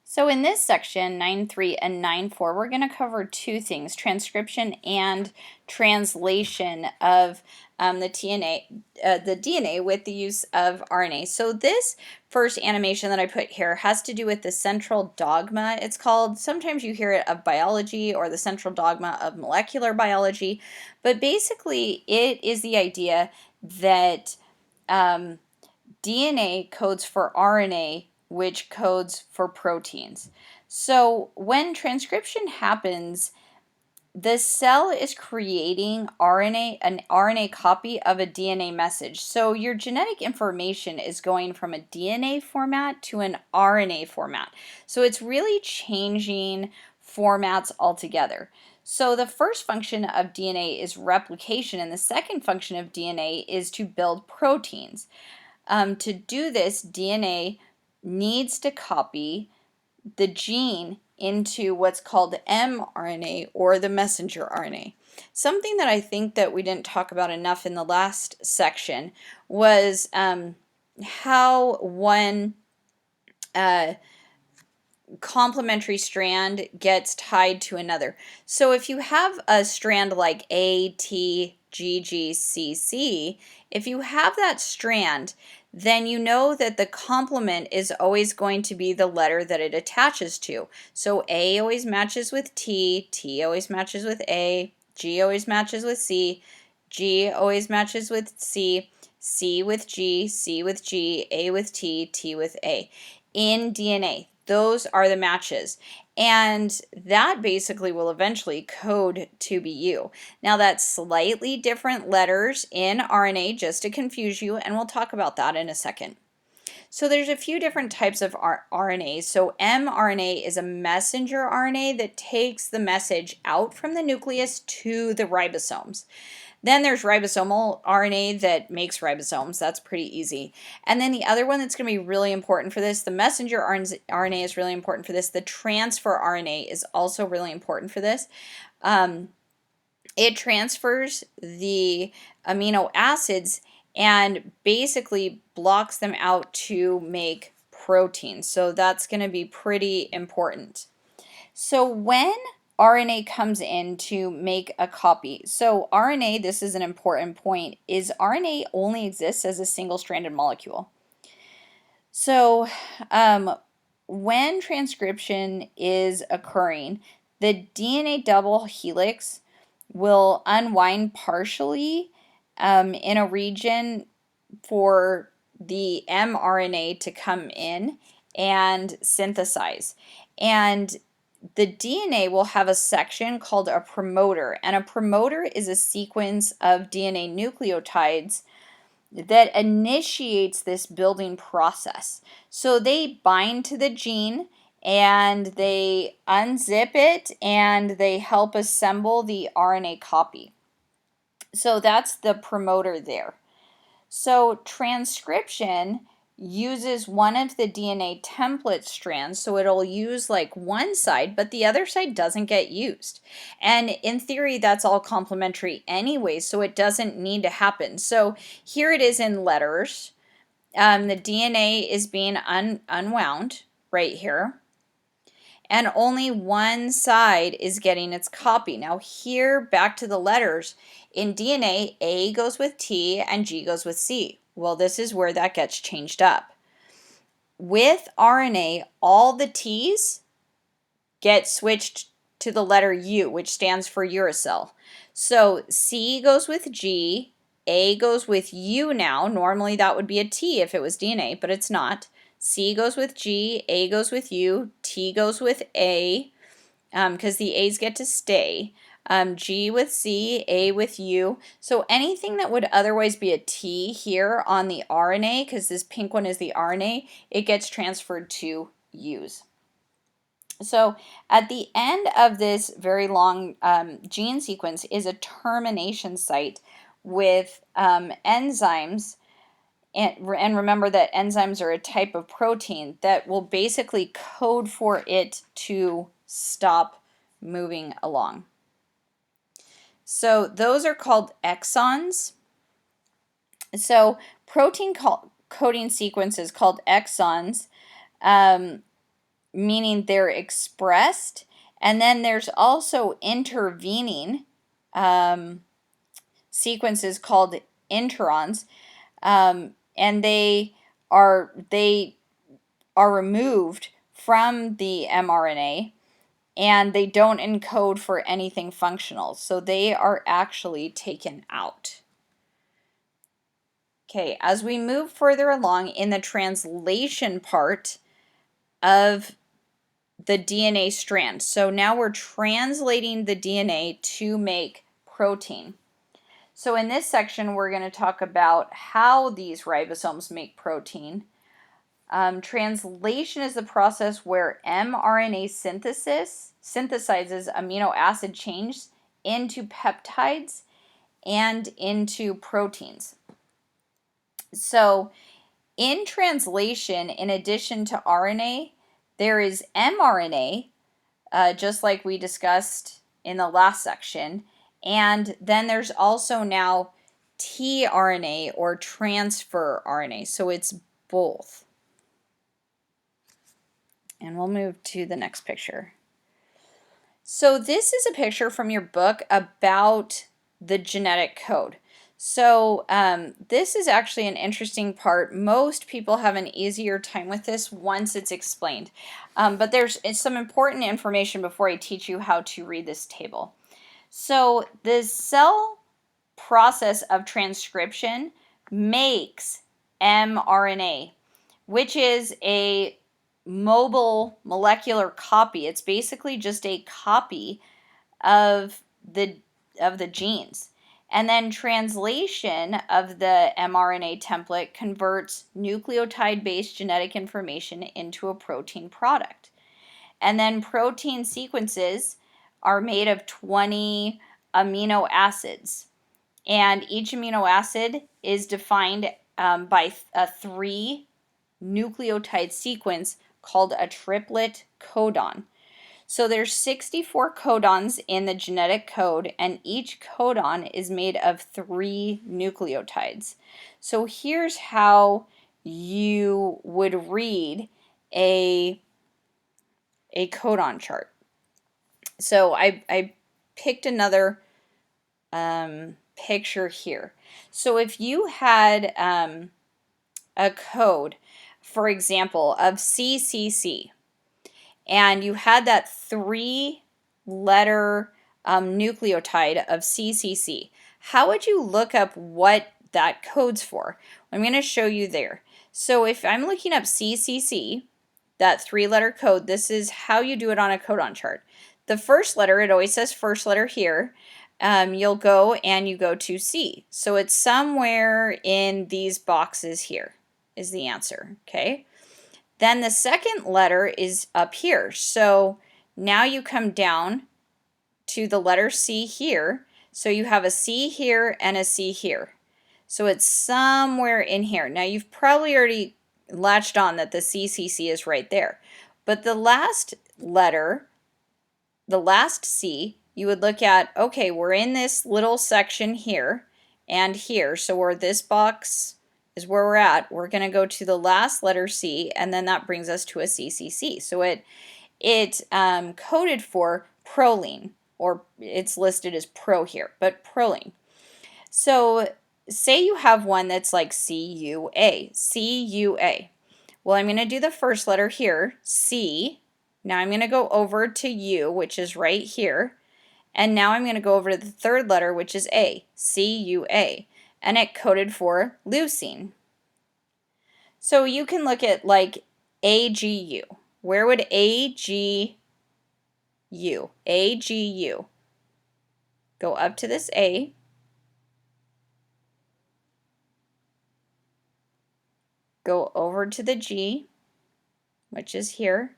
So in this section, 9.3 and 9.4, we're going to cover two things, transcription and translation of the DNA with the use of RNA. So this first animation that I put here has to do with the central dogma, it's called. Sometimes you hear it of biology or the central dogma of molecular biology, but basically it is the idea that DNA codes for RNA, which codes for proteins. So when transcription happens, the cell is creating an RNA copy of a DNA message. So your genetic information is going from a DNA format to an RNA format. So it's really changing formats altogether. So the first function of DNA is replication, and the second function of DNA is to build proteins. To do this, DNA needs to copy the gene into what's called mRNA, or the messenger RNA. Something that I think that we didn't talk about enough in the last section was how one complementary strand gets tied to another. So if you have a strand like A, T, G, G, C, C, if you have that strand, then you know that the complement is always going to be the letter that it attaches to. So A always matches with T, T always matches with A, G always matches with C, G always matches with C, C with G, C with G, A with T, T with A. In DNA, those are the matches. And that basically will eventually code to be you. Now that's slightly different letters in RNA, just to confuse you, and we'll talk about that in a second. So there's a few different types of RNAs. So mRNA is a messenger RNA that takes the message out from the nucleus to the ribosomes. Then there's ribosomal RNA that makes ribosomes. That's pretty easy. And then the other one that's going to be really important for this, the messenger RNA is really important for this. The transfer RNA is also really important for this. It transfers the amino acids and basically blocks them out to make proteins. So that's going to be pretty important. So when RNA comes in to make a copy. So RNA, this is an important point, is RNA only exists as a single-stranded molecule. So when transcription is occurring, the DNA double helix will unwind partially in a region for the mRNA to come in and synthesize. And the DNA will have a section called a promoter, and a promoter is a sequence of DNA nucleotides that initiates this building process. So they bind to the gene and they unzip it and they help assemble the RNA copy. So that's the promoter there. So transcription uses one of the DNA template strands, so it'll use like one side, but the other side doesn't get used. And in theory, that's all complementary anyway, so it doesn't need to happen. So here it is in letters. The DNA is being unwound right here, and only one side is getting its copy. Now here, back to the letters, in DNA, A goes with T and G goes with C. Well, this is where that gets changed up. With RNA, all the T's get switched to the letter U, which stands for uracil. So C goes with G, A goes with U now. Normally that would be a T if it was DNA, but it's not. C goes with G, A goes with U, T goes with A, because the A's get to stay. G with C, A with U. So anything that would otherwise be a T here on the RNA, because this pink one is the RNA, it gets transferred to U's. So at the end of this very long gene sequence is a termination site with enzymes. And remember that enzymes are a type of protein that will basically code for it to stop moving along. So those are called exons. So protein coding sequences called exons meaning they're expressed, and then there's also intervening sequences called interons, and they are removed from the mRNA, and they don't encode for anything functional, so they are actually taken out. Okay, as we move further along in the translation part of the DNA strand, so now we're translating the DNA to make protein. So in this section, we're going to talk about how these ribosomes make protein. Translation is the process where mRNA synthesizes amino acid chains into peptides and into proteins. So in translation, in addition to RNA, there is mRNA, just like we discussed in the last section, and then there's also now tRNA or transfer RNA, so it's both. And we'll move to the next picture. So this is a picture from your book about the genetic code. So this is actually an interesting part. Most people have an easier time with this once it's explained. But there's some important information before I teach you how to read this table. So the cell process of transcription makes mRNA, which is a mobile molecular copy. It's basically just a copy of the genes. And then translation of the mRNA template converts nucleotide-based genetic information into a protein product. And then protein sequences are made of 20 amino acids. And each amino acid is defined by a 3 nucleotide sequence called a triplet codon. So there's 64 codons in the genetic code, and each codon is made of 3 nucleotides. So here's how you would read a codon chart. So I picked another picture here. So if you had a code, for example, of CCC, and you had that 3-letter nucleotide of CCC, how would you look up what that codes for? I'm going to show you there. So if I'm looking up CCC, that 3-letter code, this is how you do it on a codon chart. The first letter, it always says first letter here. You'll go and you go to C. So it's somewhere in these boxes here is the answer, okay? Then the second letter is up here. So now you come down to the letter C here. So you have a C here and a C here. So it's somewhere in here. Now you've probably already latched on that the CCC is right there. But the last letter, the last C, you would look at, okay, we're in this little section here and here. So where this box is where we're at, we're going to go to the last letter C, and then that brings us to a CCC. So it coded for proline, or it's listed as pro here, but proline. So say you have one that's like CUA, CUA. Well, I'm going to do the first letter here, C. Now I'm going to go over to U, which is right here. And now I'm going to go over to the third letter, which is A, CUA. And it coded for leucine. So you can look at like AGU. Where would AGU go up to this A, go over to the G, which is here,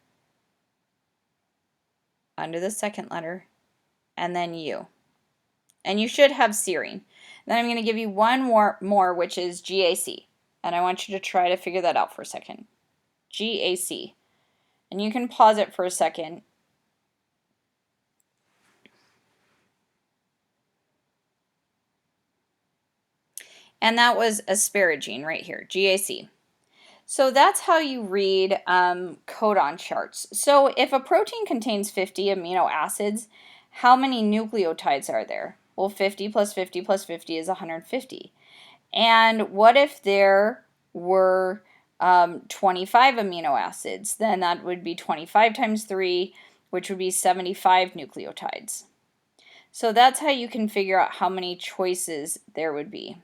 under the second letter, and then U. And you should have serine. Then I'm going to give you one more, which is GAC. And I want you to try to figure that out for a second. GAC. And you can pause it for a second. And that was asparagine right here, GAC. So that's how you read codon charts. So if a protein contains 50 amino acids, how many nucleotides are there? Well, 50 plus 50 plus 50 is 150. And what if there were 25 amino acids? Then that would be 25 times 3, which would be 75 nucleotides. So that's how you can figure out how many choices there would be.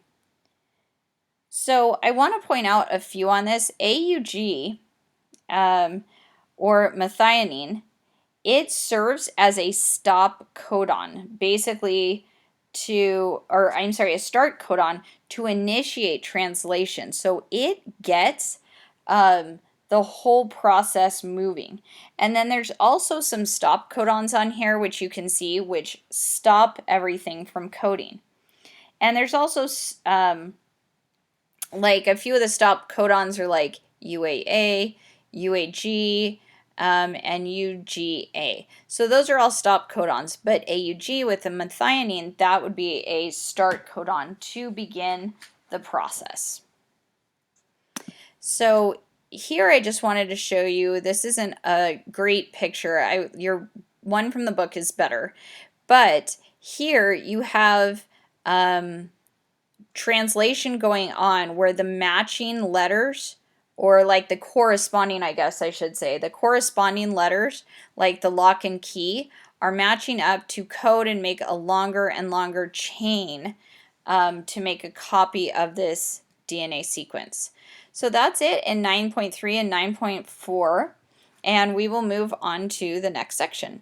So I want to point out a few on this. AUG, or methionine, it serves as a stop codon, basically a start codon to initiate translation. So it gets the whole process moving. And then there's also some stop codons on here, which you can see, which stop everything from coding. And there's also like a few of the stop codons are like UAA, UAG, and UGA. So those are all stop codons, but AUG with the methionine, that would be a start codon to begin the process. So here I just wanted to show you, this isn't a great picture. Your one from the book is better, but here you have translation going on where the matching letters, or like the corresponding, I guess I should say, the corresponding letters, like the lock and key, are matching up to code and make a longer and longer chain to make a copy of this DNA sequence. So that's it in 9.3 and 9.4, and we will move on to the next section.